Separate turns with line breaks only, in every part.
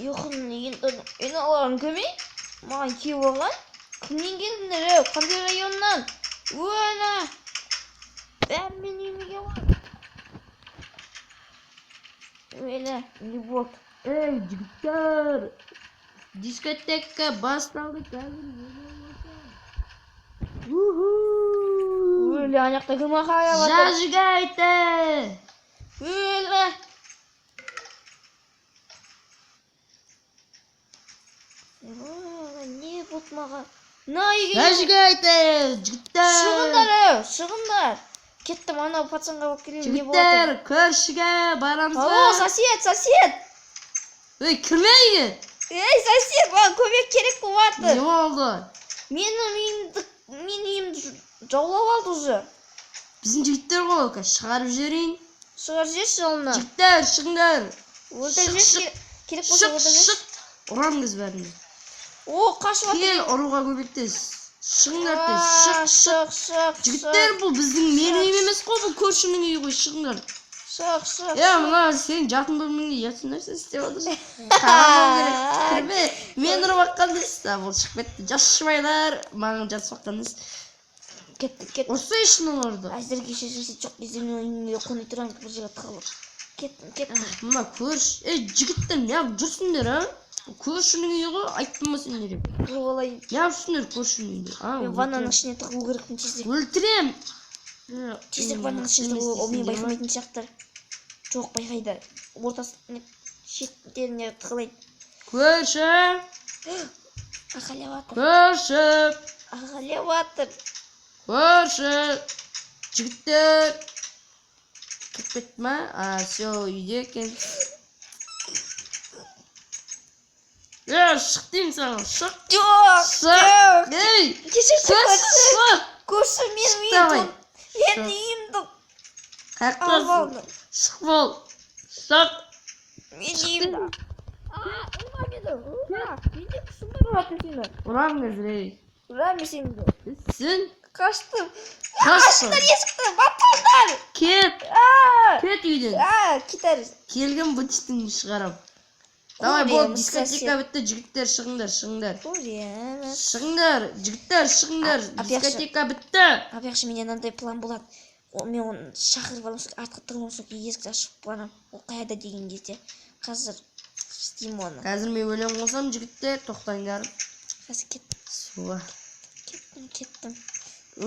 Yo'qimni endi olarim ko'may. Mаған kelib olgan. Kimden geldinler? Qanday rayondan? Vola. Ben benim uyga var. Öyle, ne bot.
Ey jigitlar. Diskoteka boshlandi.
Öyle ayakta kırma kaya var.
Zajigayte.
Öyle. Ne bot mağa?
Zajigayte. Jigitlar.
Шығындар. Kettim ana пацанға болып келейін. Не болады?
Jigitlar, ko'rishga boramiz.
Алло, сосед.
Ey, kirmaydi.
Ey, сосед, bana көмек керек болып
Ne oldu?
Менің үйімді жаулап алды уже.
Bizim jigitlar qo'yga chiqarib jibering.
Шығар жіберші жолына.
Jigitlar, chiqinglar.
Өлтіріп керек болса өлтіріп.
Uramız bәріне.
О, қашып жатыр.
Kel, uruğa көбектес. Шығыңдар тез.
Шық.
Жігіттер, бұл біздің менің үйім емес қой, бұл көршінің үйі ғой, шығыңдар.
Шық.
Мына сен жатын бөлмеңде жатын нәрсе істеп отырсың. Қарамау керек. Кірме. Мен ұрып аққан дейсіз. Бұл шығып кетті. Жасшымайлар. Маған жатып аққан дейсіз.
Кеттік.
Ұрса ішінің орды.
Әзірге шешесі жоқ кезде мен үйімде қонай тұрам бір жерге тығылып. Кеттім.
Мына көріш. Жігіттер, неғып жүрсіңдер, а? Көршінің үйі ғой, айттым ма сендер?
Олай.
Неғып жүрсіңдер көршінің үйінде?
Мен ваннаның ішіне тығылу керекпін тезірек.
Өлтірем.
Тезірек ваннаның ішіне тығылу, ол мен байқамайтын сияқтар. Жоқ, байқайды. Ортасына шеттеріне тығылайды.
Көрші.
Ағалеватыр.
Көрші. Жігіттер. Кіріп кетті ма? Все, үйде екен. Шық деймін саған, шық.
Жоқ.
Ей,
Шық. Көрші менің үйімді.
Қаяқтасың? Шық бол. Шық.
Менің үйімді. Менде күшім бар ұратын сені.
Ұрамыз, ей.
Ұрам сені.
Сен?
Қаштым.
Қаштым.
Есікті, батылдар.
Кет үйден.
Кетер.
Келген бұтістің шығарам. Давай, бол, дискотека бітті, жігіттер, шығыңдар. Шығыңдар, жігіттер, шығыңдар. Дискотека бітті.
Апяқшы, менен андай план болады. Мен оны шақырып алам, артқа тығылам, есікті ашып барам. Ол қайда деген кезде. Қазір істеймін оны.
Қазір мен өлең қосам, жігіттер, тоқтаңдар.
Қазір кеттім.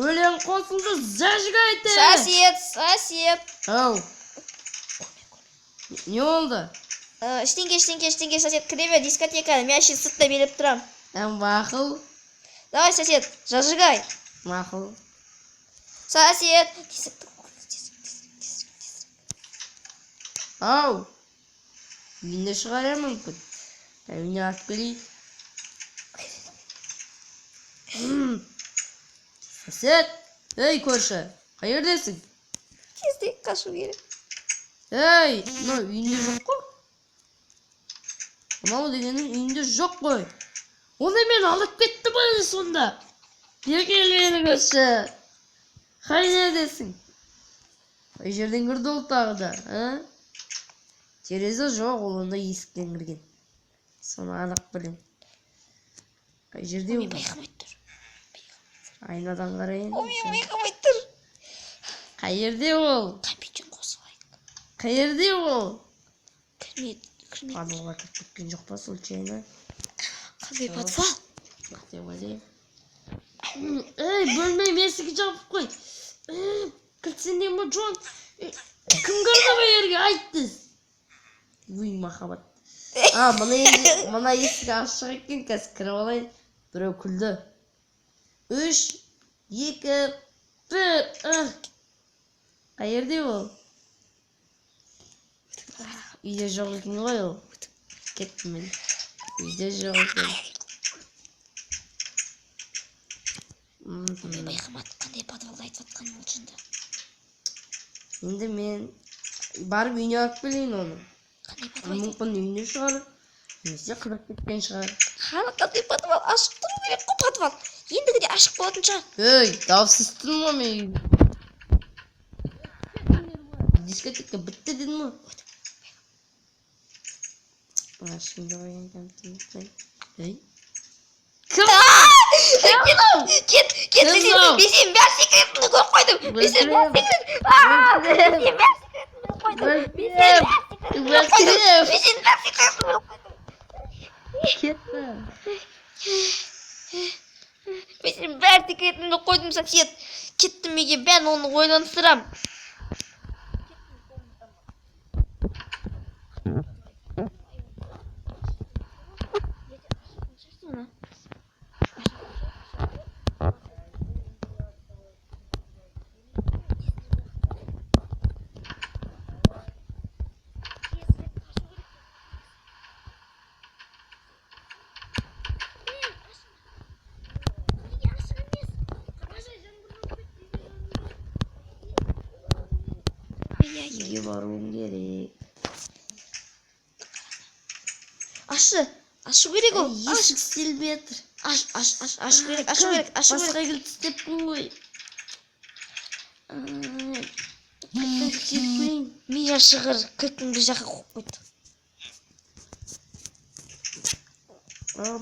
Өлең қосылды, зажигайте.
Сосед.
Ау. Не oldu?
Ештеңке, сосед, кіре бер, дискотека, мен ще сыртта беріп тұрам.
Мақұл.
Давай, сосед, зажигай.
Мақұл.
Сосед.
Ау. Үйінде шығарар мүмкін. Үйіне атып келейік. Сосед. Ей, көрші. Қайердесің?
Тезірек қашу керек.
Ей, үйінде жоқ қой. Мынау дегенің үйінде жоқ қой. Оны мен алып кетті бәрі сонда. Бергелері көрші. Қайердесің? Қай жерден кірді ол тағы да, Терезе жоқ, ол онда есіктен кірген. Соны анық білем. Қай жерде ол?
Мен байқамайды тұр.
Айнадан қарайын.
Мен байқамайды тұр.
Қай жерде ол?
Компьютер қосылайық.
Қай жерде ол?
Кірмейді.
Подвалға кіріп кеткен жоқ па случайно?
Қандай подвал?
Деп ойлаймын. Ей, бөлмем есігі жабып қой. Кірсеңден ба Джон? Кім кірді бұл жерге айттыз? Өй, махаббат. Мына есігі ашық екен, қазір кіріп алайын. Біреу күлді. 3, 2, 1. Қай жерде ол? Үйде жоқ екен ғой ол. Кеттім мен. Үйде жоқ екен.
Мен байқамады, қандай подвалды айтып жатқанын ол жында.
Енді мен барып үйіне алып келейін оны.
Қандай подвал?
Мүмкін үйіне шығар. Немесе қырып кеткен шығар.
Қандай подвал? Ашық тұру керек қой подвал. Ендігіде ашық болатын шығар.
Ей, дауыссыз тұрма мен. Дискотека бітті дедің ме? Bana şimdi oyun geldi. Hey.
Git
Kızım.
bizim ben sekretini koydum. Bizim ben
Bırakırım.
sekretini. Bizim ben sekretini koydum. Bizim ben sekretini koydum.
Gitme.
Bizim ben sekretini koydum Saçet. Gittim Ege ben onu oynansıram.
İyi varım gerek.
Aşı gerek o.
Ешік селбетір.
Aşı gerek.
Басқа келді істеп қой.
Мия шығыр, кілтіңді жаққа қойып қойды.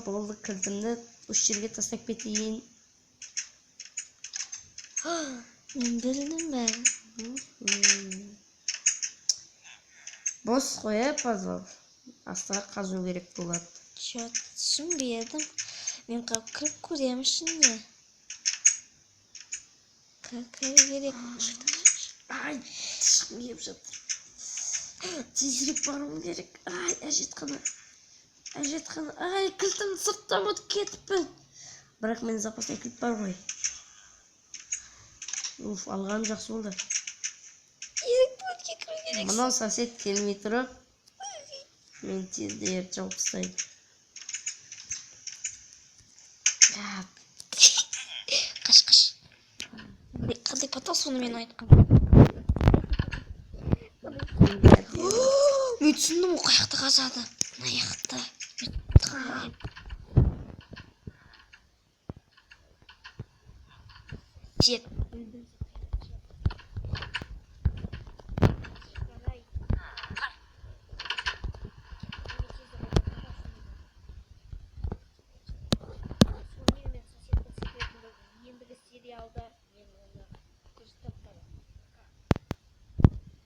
Болды кілтімді осы жерге тастап кетейін.
Мен білдім бәрі.
Бос қоя пазал. Астыға қазу керек болады.
Түсінбедім. Мен кіріп көремін ішінде. Кіріп керек.
Ай, тышқым кеп жатыр. Тезірек баруым керек. Ай, әжетхана. Ай, кілтімді сырттан ұмытып кетіппін. Бірақ менің запастай кілт бар ғой. Уф, алғаным жақсы болды. Мынау сосед келмей тұрып, мен тезде ерт жауып тастаймын.
Қаш. Қандай потас оны мен айтқам. Мен түсіндім ол қаяқты қазады. Аяқты. Жет.